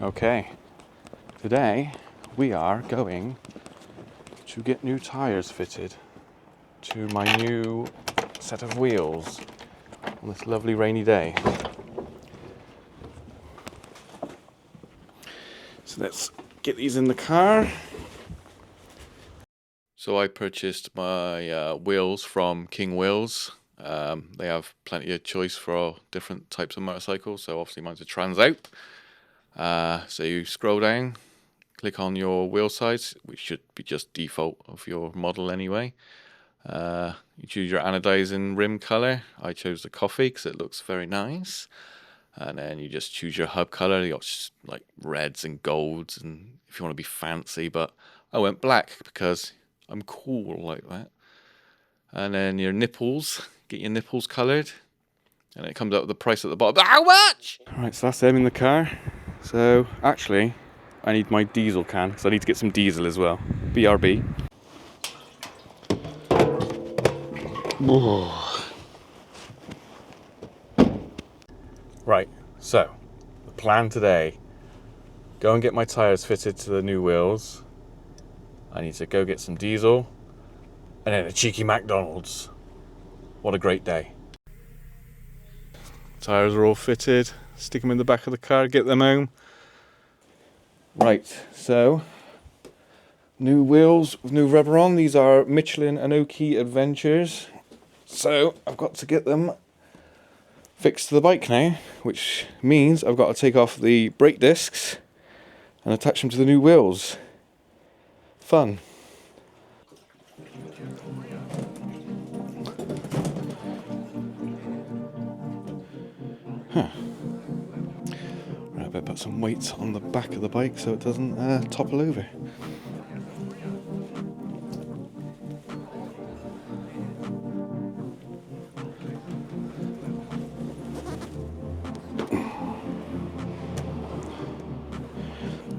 Okay, today we are going to get new tyres fitted to my new set of wheels on this lovely rainy day. So let's get these in the car. So I purchased my wheels from King Wheels. They have plenty of choice for different types of motorcycles. So obviously mine's a Transalp. So you scroll down, click on your wheel size, which should be just default of your model anyway. You choose your anodizing rim color. I chose the coffee because it looks very nice. And then you just choose your hub color. You got like reds and golds, and if you want to be fancy, but I went black because I'm cool like that. And then your nipples, get your nipples colored, and it comes out with the price at the bottom. How much? Right, so that's them in the car. So actually, I need my diesel can because I need to get some diesel as well. BRB. Right, so the plan today: go and get my tyres fitted to the new wheels. I need to go get some diesel, and then a cheeky McDonald's. What a great day. Tyres are all fitted. Stick them in the back of the car, get them home. Right, so new wheels with new rubber on. These are Michelin Anakee Adventures. So I've got to get them fixed to the bike now, which means I've got to take off the brake discs and attach them to the new wheels. Fun. Huh. Right, I better put some weights on the back of the bike so it doesn't topple over.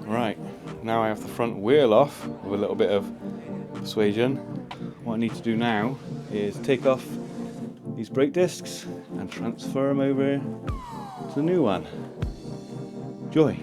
Right, now I have the front wheel off with a little bit of persuasion. What I need to do now is take off these brake discs and transfer them over to the new one. Joy.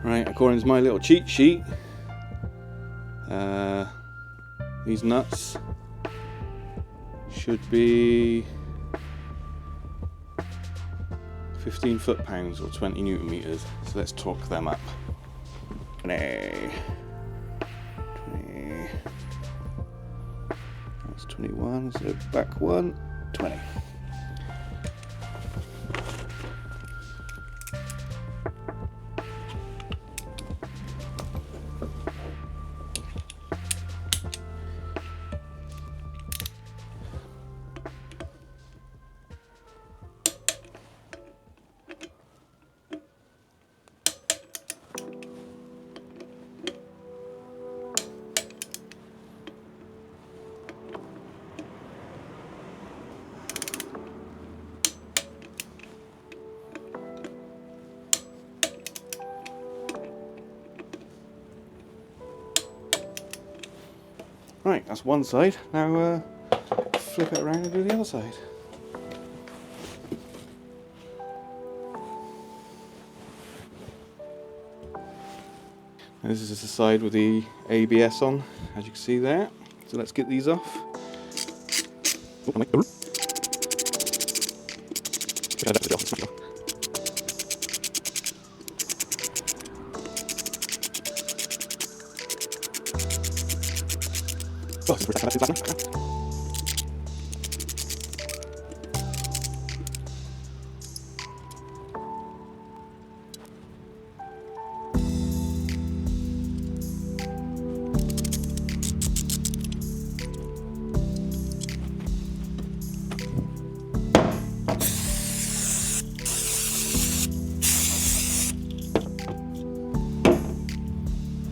Right, according to my little cheat sheet, these nuts should be 15 foot-pounds or 20 newton meters. So let's torque them up. 20. That's 21, so back one, 20. Right, that's one side. Now flip it around and do the other side. Now this is the side with the ABS on, as you can see there. So let's get these off.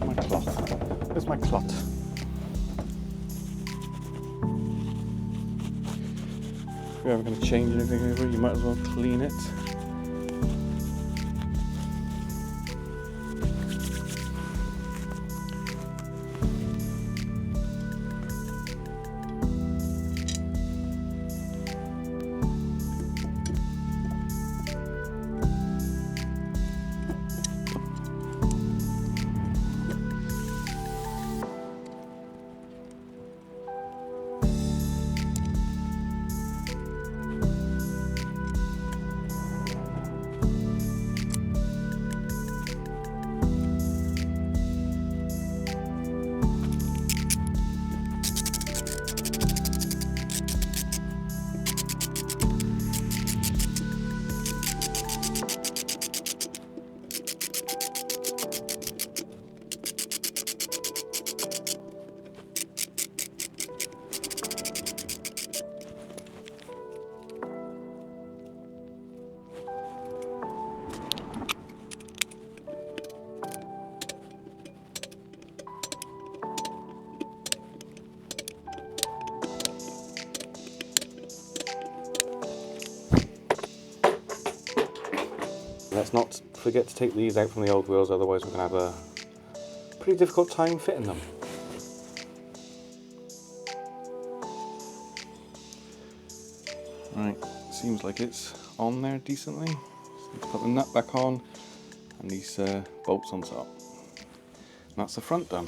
My cloth. Where's my cloth? If you're ever going to change anything over, you might as well clean it. Let's not forget to take these out from the old wheels, otherwise we're going to have a pretty difficult time fitting them. Right, seems like it's on there decently. So let's put the nut back on and these bolts on top. And that's the front done.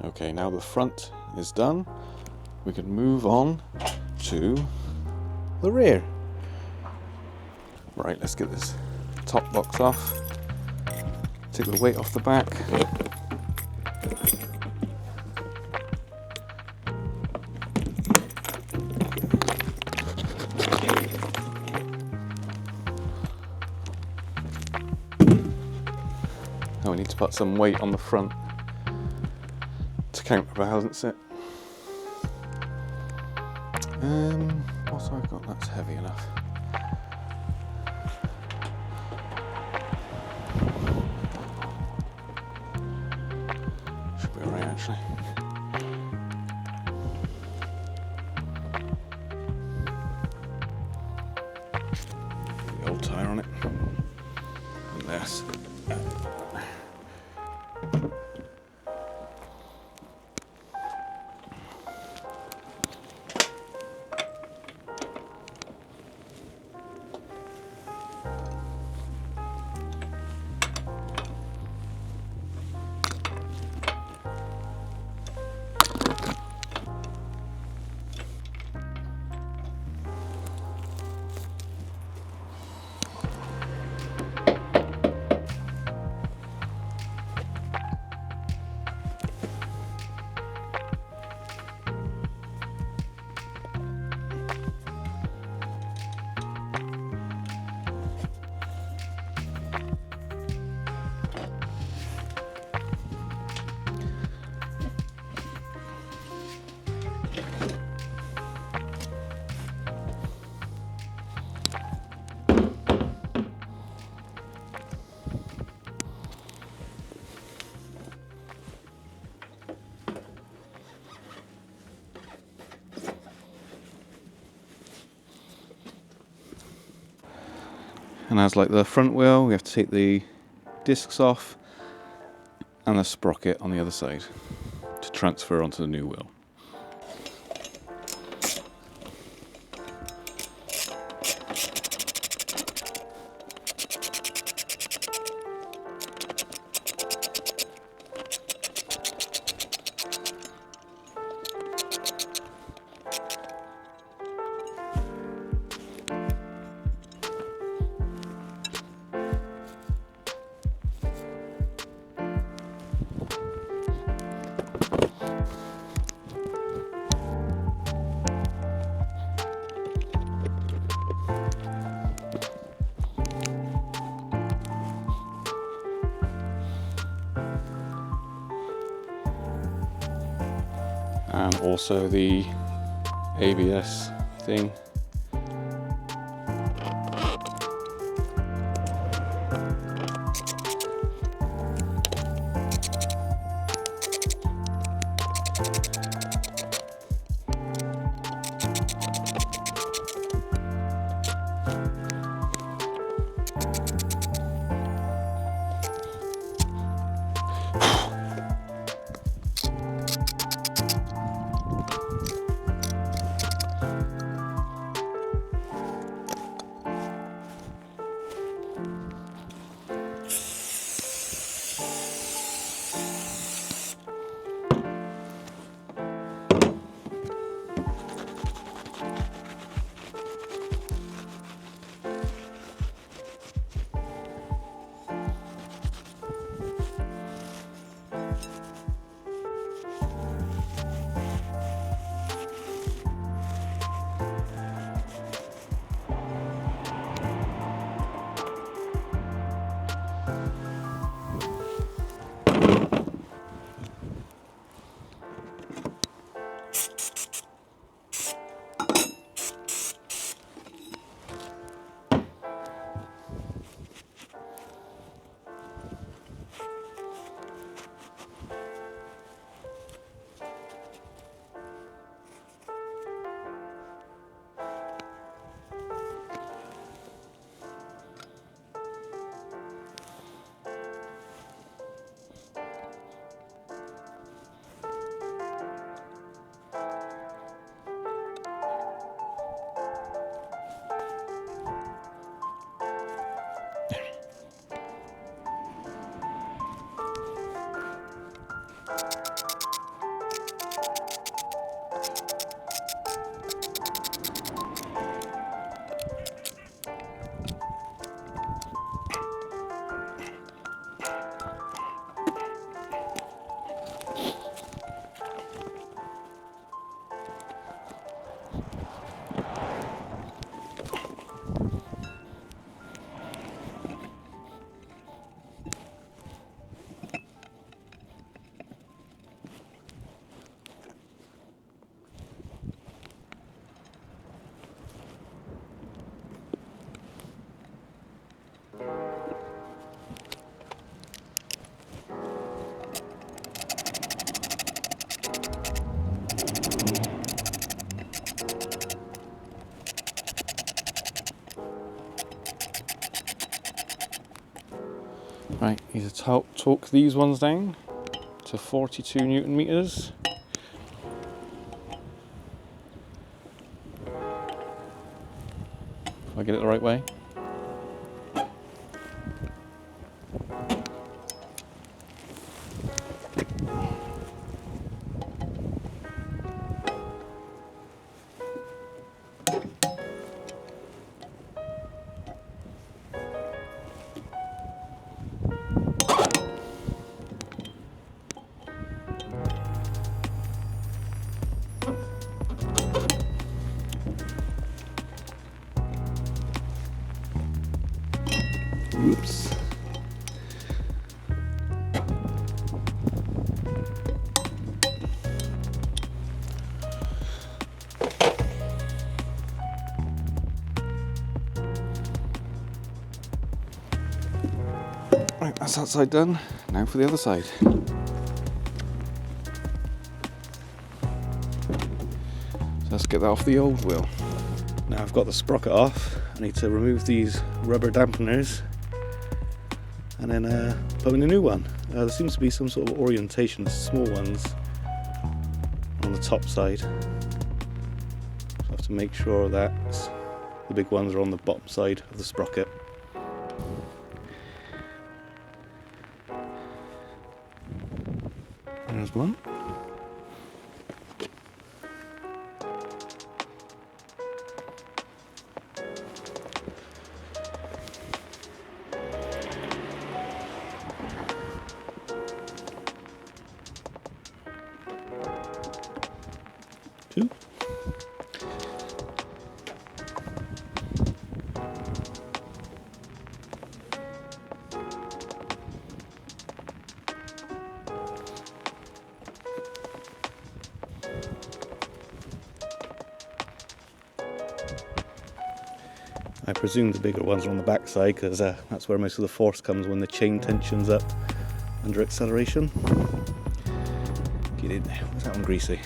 Okay, now the front is done, we can move on to the rear. Right, let's get this top box off, take the weight off the back. Now we need to put some weight on the front to counterbalance it. What have I got that's heavy enough? Should be alright actually. The old tyre on it. And this. And as like the front wheel, we have to take the discs off and the sprocket on the other side to transfer onto the new wheel. And also the ABS thing. Right, need to torque these ones down to 42 Newton meters. If I get it the right way. Oops. Right, that's that side done. Now for the other side. So let's get that off the old wheel. Now I've got the sprocket off, I need to remove these rubber dampeners and then put in a new one. There seems to be some sort of orientation, small ones on the top side. So I have to make sure that the big ones are on the bottom side of the sprocket. There's one. Two. I presume the bigger ones are on the back side because that's where most of the force comes when the chain tension's up under acceleration. Get in there. Where's that one greasy?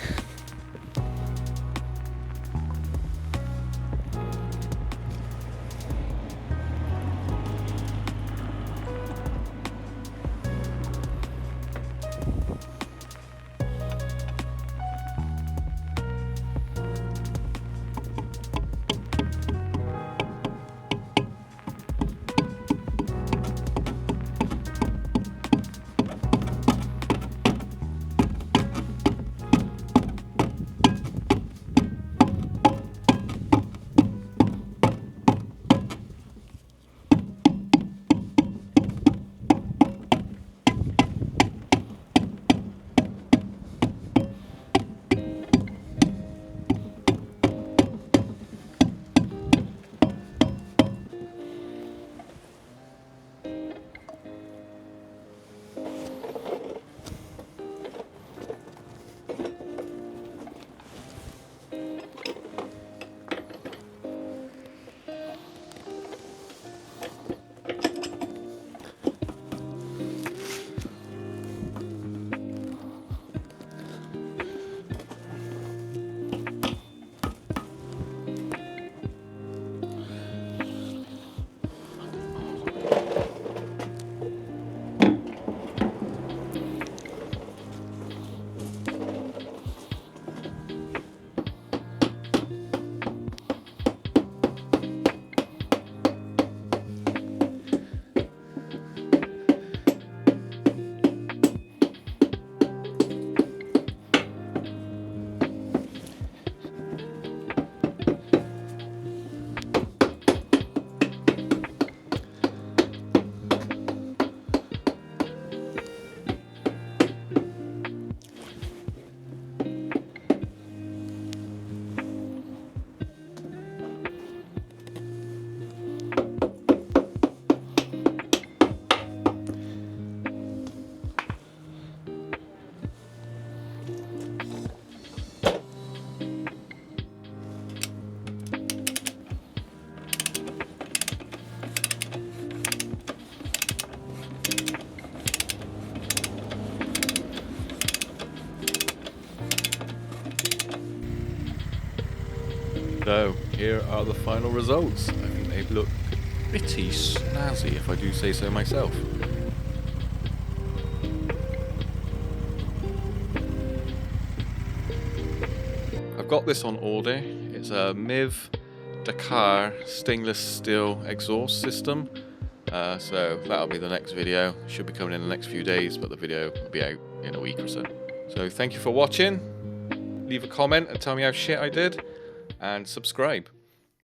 So here are the final results. I think they look pretty snazzy, if I do say so myself. I've got this on order. It's a MIV Dakar stainless steel exhaust system. So that'll be the next video. Should be coming in the next few days, but the video will be out in a week or so. So thank you for watching. Leave a comment and tell me how shit I did, and subscribe.